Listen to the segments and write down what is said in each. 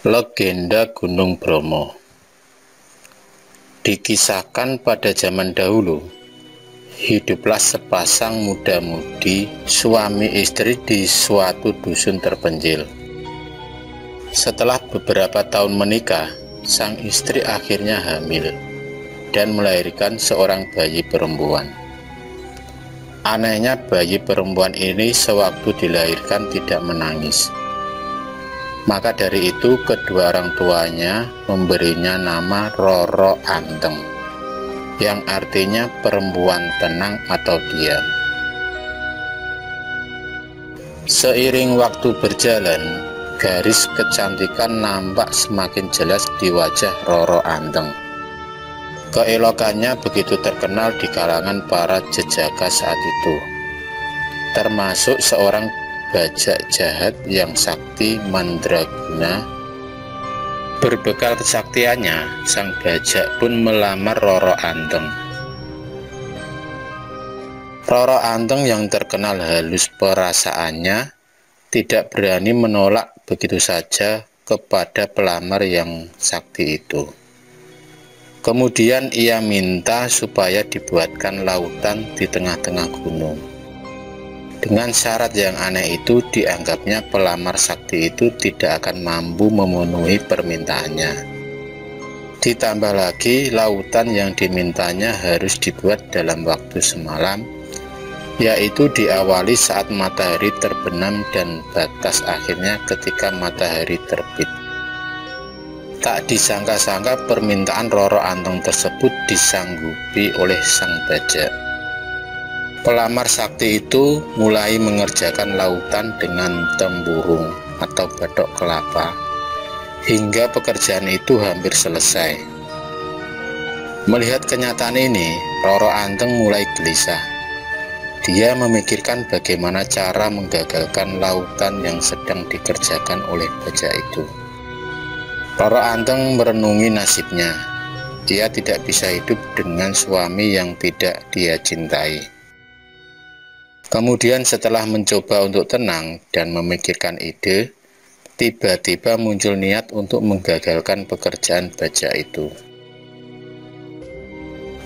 Legenda Gunung Bromo. Dikisahkan pada zaman dahulu, hiduplah sepasang muda-mudi suami istri di suatu dusun terpencil. Setelah beberapa tahun menikah, sang istri akhirnya hamil dan melahirkan seorang bayi perempuan. Anehnya, bayi perempuan ini sewaktu dilahirkan tidak menangis. Maka dari itu kedua orang tuanya memberinya nama Roro Anteng, yang artinya perempuan tenang atau diam. Seiring waktu berjalan, garis kecantikan nampak semakin jelas di wajah Roro Anteng. Keelokannya begitu terkenal di kalangan para jejaka saat itu, termasuk seorang bajak jahat yang sakti mandraguna. Berbekal kesaktiannya, sang bajak pun melamar Roro Anteng. Roro Anteng yang terkenal halus perasaannya tidak berani menolak begitu saja kepada pelamar yang sakti itu. Kemudian ia minta supaya dibuatkan lautan di tengah-tengah gunung. Dengan syarat yang aneh itu, dianggapnya pelamar sakti itu tidak akan mampu memenuhi permintaannya. Ditambah lagi, lautan yang dimintanya harus dibuat dalam waktu semalam, yaitu diawali saat matahari terbenam dan batas akhirnya ketika matahari terbit. Tak disangka-sangka permintaan Roro Anteng tersebut disanggupi oleh sang bajak. Pelamar sakti itu mulai mengerjakan lautan dengan tempurung atau batok kelapa hingga pekerjaan itu hampir selesai. Melihat kenyataan ini, Roro Anteng mulai gelisah. Dia memikirkan bagaimana cara menggagalkan lautan yang sedang dikerjakan oleh bajak itu. Roro Anteng merenungi nasibnya. Dia tidak bisa hidup dengan suami yang tidak dia cintai. Kemudian setelah mencoba untuk tenang dan memikirkan ide, tiba-tiba muncul niat untuk menggagalkan pekerjaan bajak itu.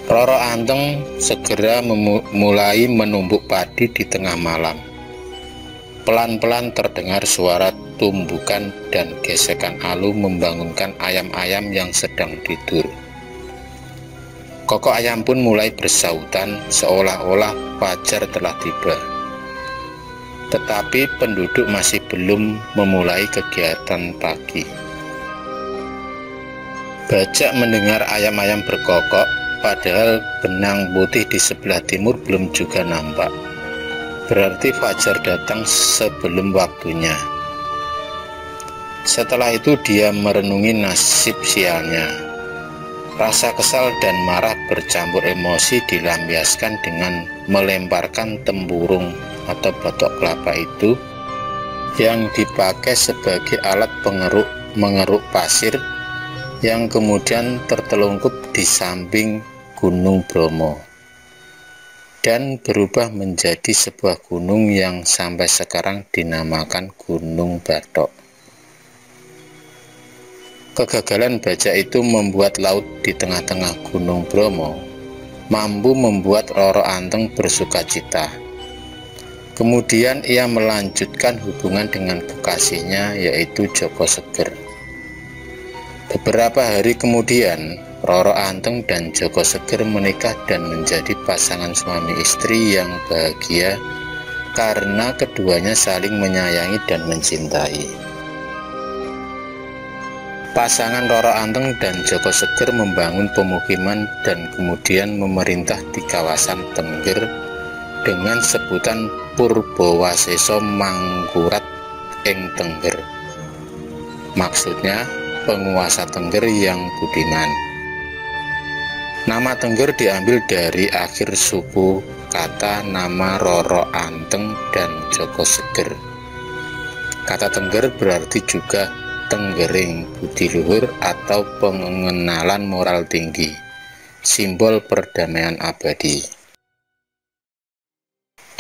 Roro Anteng segera mulai menumbuk padi di tengah malam. Pelan-pelan terdengar suara tumbukan dan gesekan alu membangunkan ayam-ayam yang sedang tidur. Kokok ayam pun mulai bersautan seolah-olah fajar telah tiba. Tetapi penduduk masih belum memulai kegiatan pagi. Bajak mendengar ayam-ayam berkokok, padahal benang putih di sebelah timur belum juga nampak. Berarti fajar datang sebelum waktunya. Setelah itu dia merenungi nasib sialnya. Rasa kesal dan marah bercampur emosi dilampiaskan dengan melemparkan tempurung atau batok kelapa itu yang dipakai sebagai alat mengeruk pasir yang kemudian tertelungkup di samping Gunung Bromo dan berubah menjadi sebuah gunung yang sampai sekarang dinamakan Gunung Batok. Kegagalan bajak itu membuat laut di tengah-tengah Gunung Bromo mampu membuat Roro Anteng bersuka cita. Kemudian ia melanjutkan hubungan dengan kekasihnya, yaitu Joko Seger. Beberapa hari kemudian, Roro Anteng dan Joko Seger menikah dan menjadi pasangan suami istri yang bahagia karena keduanya saling menyayangi dan mencintai. Pasangan Roro Anteng dan Joko Seger membangun pemukiman dan kemudian memerintah di kawasan Tengger dengan sebutan Purbowaseso Mangkurat ing Tengger. Maksudnya penguasa Tengger yang budiman. Nama Tengger diambil dari akhir suku kata nama Roro Anteng dan Joko Seger. Kata Tengger berarti juga tenggering, budi luhur atau pengenalan moral tinggi, simbol perdamaian abadi.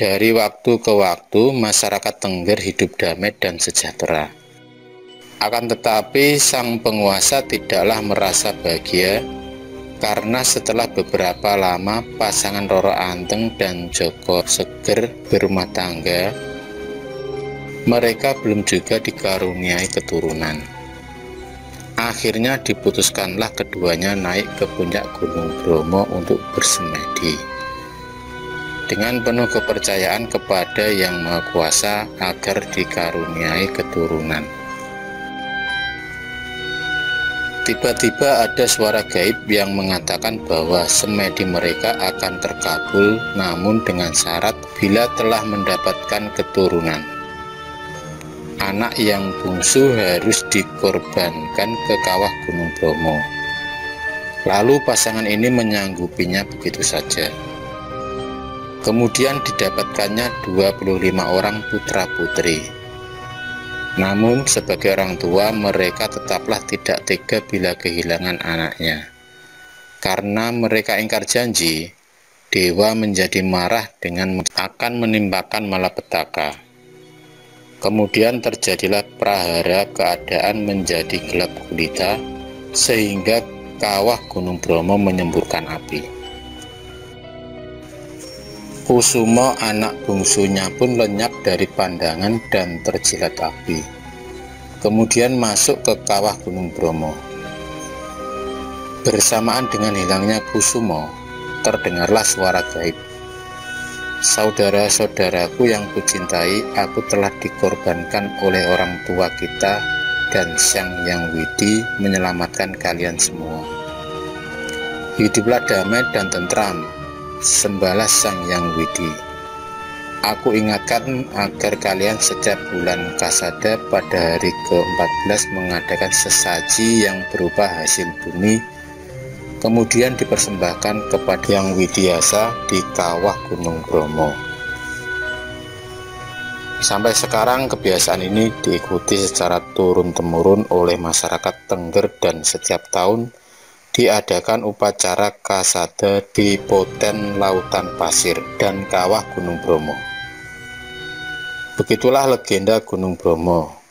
Dari waktu ke waktu, masyarakat Tengger hidup damai dan sejahtera. Akan tetapi sang penguasa tidaklah merasa bahagia, karena setelah beberapa lama pasangan Roro Anteng dan Joko Seger berumah tangga, mereka belum juga dikaruniai keturunan. Akhirnya diputuskanlah keduanya naik ke puncak Gunung Bromo untuk bersemedi, dengan penuh kepercayaan kepada Yang Maha Kuasa agar dikaruniai keturunan. Tiba-tiba ada suara gaib yang mengatakan bahwa semedi mereka akan terkabul, namun dengan syarat bila telah mendapatkan keturunan. Anak yang bungsu harus dikorbankan ke kawah Gunung Bromo. Lalu pasangan ini menyanggupinya begitu saja. Kemudian didapatkannya 25 orang putra-putri. Namun sebagai orang tua mereka tetaplah tidak tega bila kehilangan anaknya. Karena mereka ingkar janji, dewa menjadi marah dengan akan menimpakan malapetaka. Kemudian terjadilah prahara, keadaan menjadi gelap gulita sehingga kawah Gunung Bromo menyemburkan api. Kusumo anak bungsunya pun lenyap dari pandangan dan terjilat api. Kemudian masuk ke kawah Gunung Bromo. Bersamaan dengan hilangnya Kusumo, terdengarlah suara gaib. Saudara-saudaraku yang kucintai, aku telah dikorbankan oleh orang tua kita dan Sang Hyang Widi menyelamatkan kalian semua. Hiduplah damai dan tentram, sembahlah Sang Hyang Widi. Aku ingatkan agar kalian setiap bulan Kasada pada hari ke-14 mengadakan sesaji yang berupa hasil bumi, kemudian dipersembahkan kepada Hyang Widiasa di kawah Gunung Bromo. Sampai sekarang kebiasaan ini diikuti secara turun-temurun oleh masyarakat Tengger dan setiap tahun diadakan upacara Kasada di Poten Lautan Pasir dan kawah Gunung Bromo. Begitulah legenda Gunung Bromo.